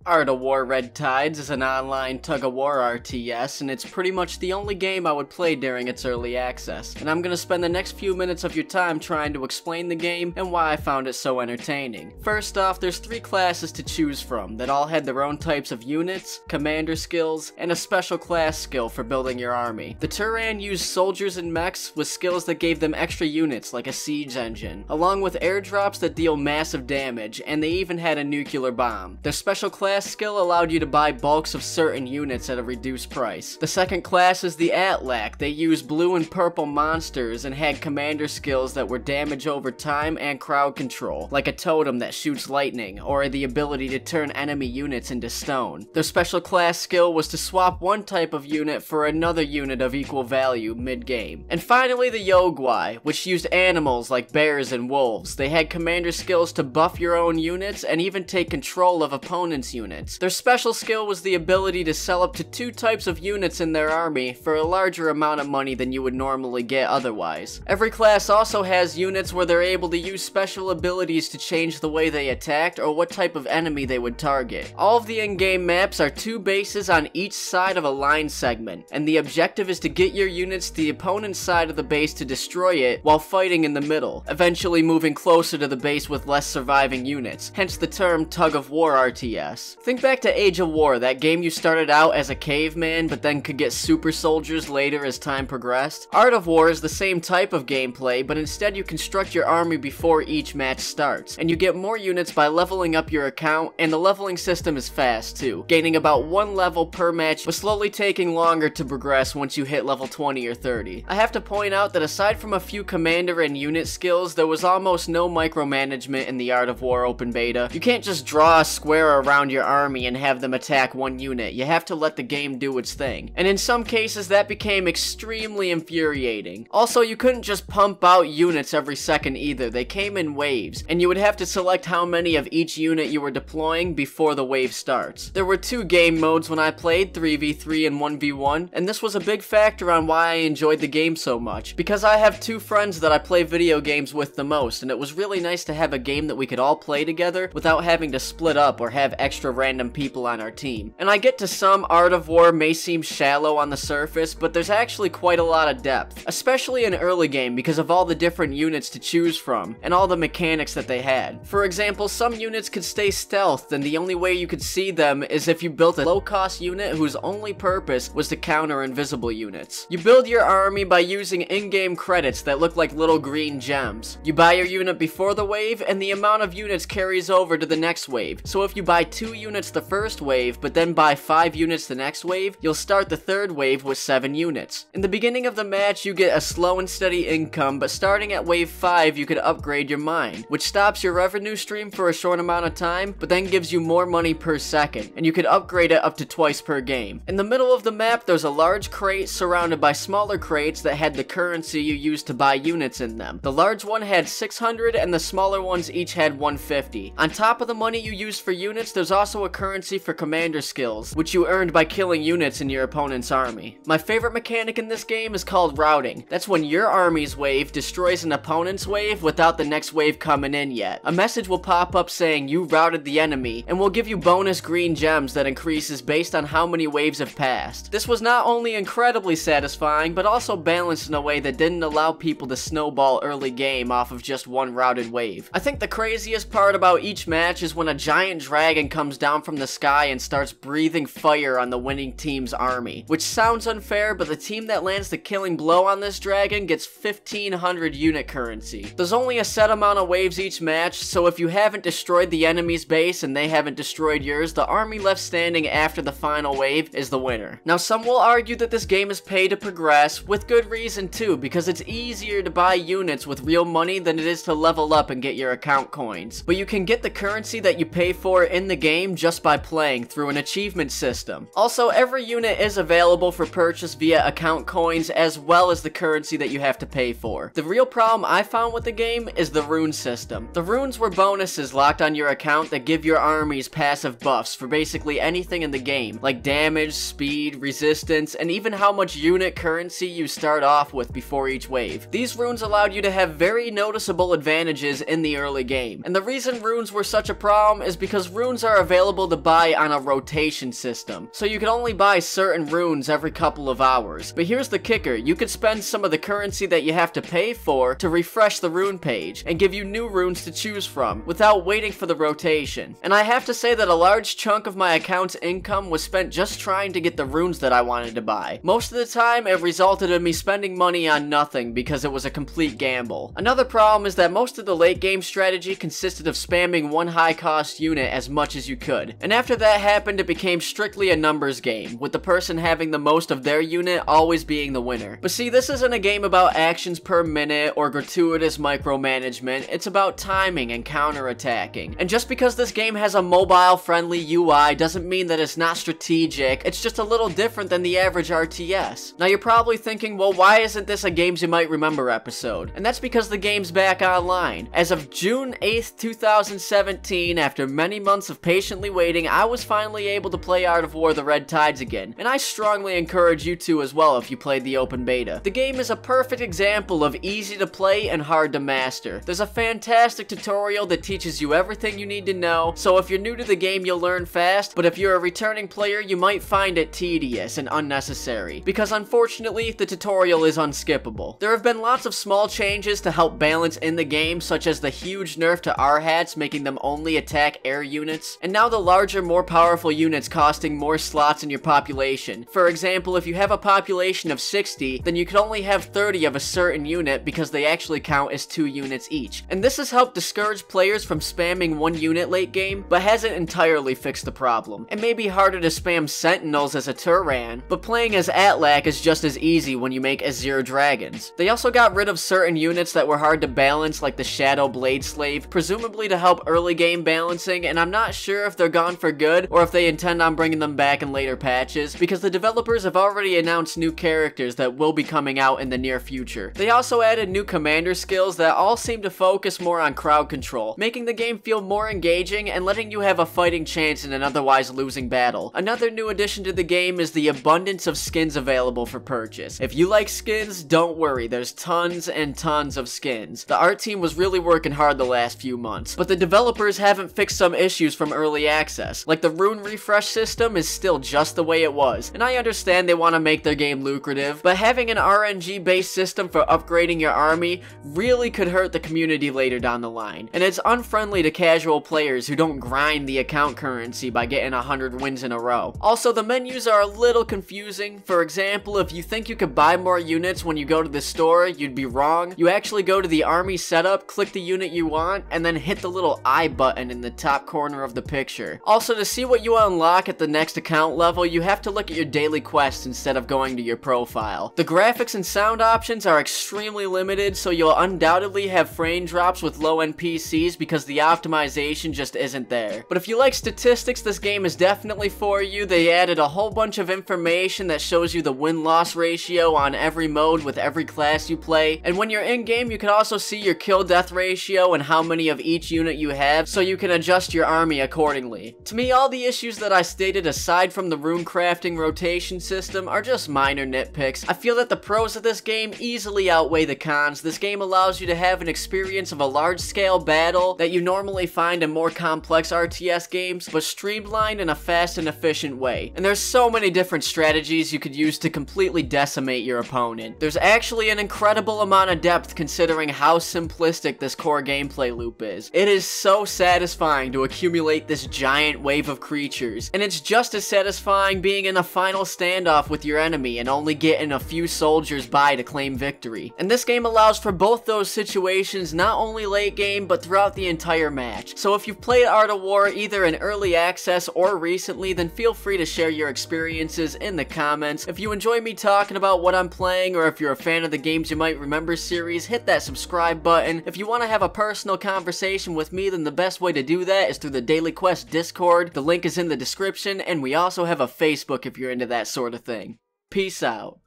Art of War Red Tides is an online tug-of-war RTS, and it's pretty much the only game I would play during its early access. And I'm gonna spend the next few minutes of your time trying to explain the game and why I found it so entertaining. First off, there's 3 classes to choose from that all had their own types of units, commander skills, and a special class skill for building your army. The Turan used soldiers and mechs with skills that gave them extra units like a siege engine, along with airdrops that deal massive damage, and they even had a nuclear bomb. Their special class skill allowed you to buy bulks of certain units at a reduced price. The second class is the Atlak. They used blue and purple monsters and had commander skills that were damage over time and crowd control, like a totem that shoots lightning, or the ability to turn enemy units into stone. Their special class skill was to swap one type of unit for another unit of equal value mid-game. And finally the Yogwai, which used animals like bears and wolves. They had commander skills to buff your own units and even take control of opponents' units. Their special skill was the ability to sell up to 2 types of units in their army for a larger amount of money than you would normally get otherwise. Every class also has units where they're able to use special abilities to change the way they attacked or what type of enemy they would target. All of the in-game maps are 2 bases on each side of a line segment, and the objective is to get your units to the opponent's side of the base to destroy it while fighting in the middle, eventually moving closer to the base with less surviving units, hence the term tug-of-war RTS. Think back to Age of War, that game you started out as a caveman but then could get super soldiers later as time progressed. Art of War is the same type of gameplay, but instead you construct your army before each match starts, and you get more units by leveling up your account, and the leveling system is fast too, gaining about 1 level per match but slowly taking longer to progress once you hit level 20 or 30. I have to point out that aside from a few commander and unit skills, there was almost no micromanagement in the Art of War open beta. You can't just draw a square around your army and have them attack one unit. You have to let the game do its thing. And in some cases that became extremely infuriating. Also, you couldn't just pump out units every second either. They came in waves, and you would have to select how many of each unit you were deploying before the wave starts. There were 2 game modes when I played, 3v3 and 1v1, and this was a big factor on why I enjoyed the game so much, because I have 2 friends that I play video games with the most, and it was really nice to have a game that we could all play together without having to split up or have extra random people on our team. And I get to some Art of War may seem shallow on the surface, but there's actually quite a lot of depth, especially in early game because of all the different units to choose from and all the mechanics that they had. For example, some units could stay stealthed, and the only way you could see them is if you built a low-cost unit whose only purpose was to counter invisible units. You build your army by using in-game credits that look like little green gems. You buy your unit before the wave, and the amount of units carries over to the next wave. So if you buy 2 units the first wave, but then buy 5 units the next wave, you'll start the 3rd wave with 7 units. In the beginning of the match, you get a slow and steady income, but starting at wave 5, you could upgrade your mine, which stops your revenue stream for a short amount of time, but then gives you more money per second, and you could upgrade it up to twice per game. In the middle of the map, there's a large crate surrounded by smaller crates that had the currency you used to buy units in them. The large one had 600, and the smaller ones each had 150. On top of the money you used for units, there's also a currency for commander skills, which you earned by killing units in your opponent's army. My favorite mechanic in this game is called routing. That's when your army's wave destroys an opponent's wave without the next wave coming in yet. A message will pop up saying you routed the enemy, and will give you bonus green gems that increases based on how many waves have passed. This was not only incredibly satisfying, but also balanced in a way that didn't allow people to snowball early game off of just one routed wave. I think the craziest part about each match is when a giant dragon comes down from the sky and starts breathing fire on the winning team's army. Which sounds unfair, but the team that lands the killing blow on this dragon gets 1500 unit currency. There's only a set amount of waves each match, so if you haven't destroyed the enemy's base and they haven't destroyed yours, the army left standing after the final wave is the winner. Now some will argue that this game is pay to progress, with good reason too, because it's easier to buy units with real money than it is to level up and get your account coins. But you can get the currency that you pay for in the game just by playing through an achievement system. Also, every unit is available for purchase via account coins as well as the currency that you have to pay for. The real problem I found with the game is the rune system. The runes were bonuses locked on your account that give your armies passive buffs for basically anything in the game, like damage, speed, resistance, and even how much unit currency you start off with before each wave. These runes allowed you to have very noticeable advantages in the early game, and the reason runes were such a problem is because runes are available available to buy on a rotation system, so you could only buy certain runes every couple of hours. But here's the kicker, you could spend some of the currency that you have to pay for to refresh the rune page, and give you new runes to choose from, without waiting for the rotation. And I have to say that a large chunk of my account's income was spent just trying to get the runes that I wanted to buy. Most of the time, it resulted in me spending money on nothing because it was a complete gamble. Another problem is that most of the late game strategy consisted of spamming one high cost unit as much as you could. And after that happened, it became strictly a numbers game, with the person having the most of their unit always being the winner. But see, this isn't a game about actions per minute or gratuitous micromanagement, it's about timing and counter-attacking. And just because this game has a mobile-friendly UI doesn't mean that it's not strategic, it's just a little different than the average RTS. Now you're probably thinking, well, why isn't this a Games You Might Remember episode? And that's because the game's back online. As of June 8th, 2017, after many months of patiently waiting, I was finally able to play Art of War: The Red Tides again, and I strongly encourage you to as well if you played the open beta. The game is a perfect example of easy to play and hard to master. There's a fantastic tutorial that teaches you everything you need to know, so if you're new to the game you'll learn fast, but if you're a returning player you might find it tedious and unnecessary, because unfortunately the tutorial is unskippable. There have been lots of small changes to help balance in the game, such as the huge nerf to R-hats making them only attack air units, and now the larger, more powerful units costing more slots in your population. For example, if you have a population of 60, then you can only have 30 of a certain unit because they actually count as 2 units each. And this has helped discourage players from spamming one unit late game, but hasn't entirely fixed the problem. It may be harder to spam Sentinels as a Turan, but playing as Atlak is just as easy when you make Azir Dragons. They also got rid of certain units that were hard to balance, like the Shadow Blade Slave, presumably to help early game balancing, and I'm not sure if they're gone for good or if they intend on bringing them back in later patches, because the developers have already announced new characters that will be coming out in the near future. They also added new commander skills that all seem to focus more on crowd control, making the game feel more engaging and letting you have a fighting chance in an otherwise losing battle. Another new addition to the game is the abundance of skins available for purchase. If you like skins, don't worry, there's tons and tons of skins. The art team was really working hard the last few months, but the developers haven't fixed some issues from early access. Like the rune refresh system is still just the way it was, and I understand they want to make their game lucrative, but having an RNG based system for upgrading your army really could hurt the community later down the line, and it's unfriendly to casual players who don't grind the account currency by getting 100 wins in a row. Also, the menus are a little confusing. For example, if you think you could buy more units when you go to the store, you'd be wrong. You actually go to the army setup, click the unit you want, and then hit the little I button in the top corner of the picture. Also, to see what you unlock at the next account level, you have to look at your daily quests instead of going to your profile. The graphics and sound options are extremely limited, so you'll undoubtedly have frame drops with low-end PCs because the optimization just isn't there. But if you like statistics, this game is definitely for you. They added a whole bunch of information that shows you the win-loss ratio on every mode with every class you play, and when you're in-game you can also see your kill-death ratio and how many of each unit you have, so you can adjust your army accordingly. To me, all the issues that I stated aside from the rune crafting rotation system are just minor nitpicks. I feel that the pros of this game easily outweigh the cons. This game allows you to have an experience of a large-scale battle that you normally find in more complex RTS games, but streamlined in a fast and efficient way. And there's so many different strategies you could use to completely decimate your opponent. There's actually an incredible amount of depth considering how simplistic this core gameplay loop is. It is so satisfying to accumulate this giant wave of creatures, and it's just as satisfying being in a final standoff with your enemy and only getting a few soldiers by to claim victory. And this game allows for both those situations, not only late game, but throughout the entire match. So if you've played Art of War either in early access or recently, then feel free to share your experiences in the comments. If you enjoy me talking about what I'm playing, or if you're a fan of the Games You Might Remember series, hit that subscribe button. If you want to have a personal conversation with me, then the best way to do that is through the Daily Quest Discord. The link is in the description, and we also have a Facebook if you're into that sort of thing. Peace out.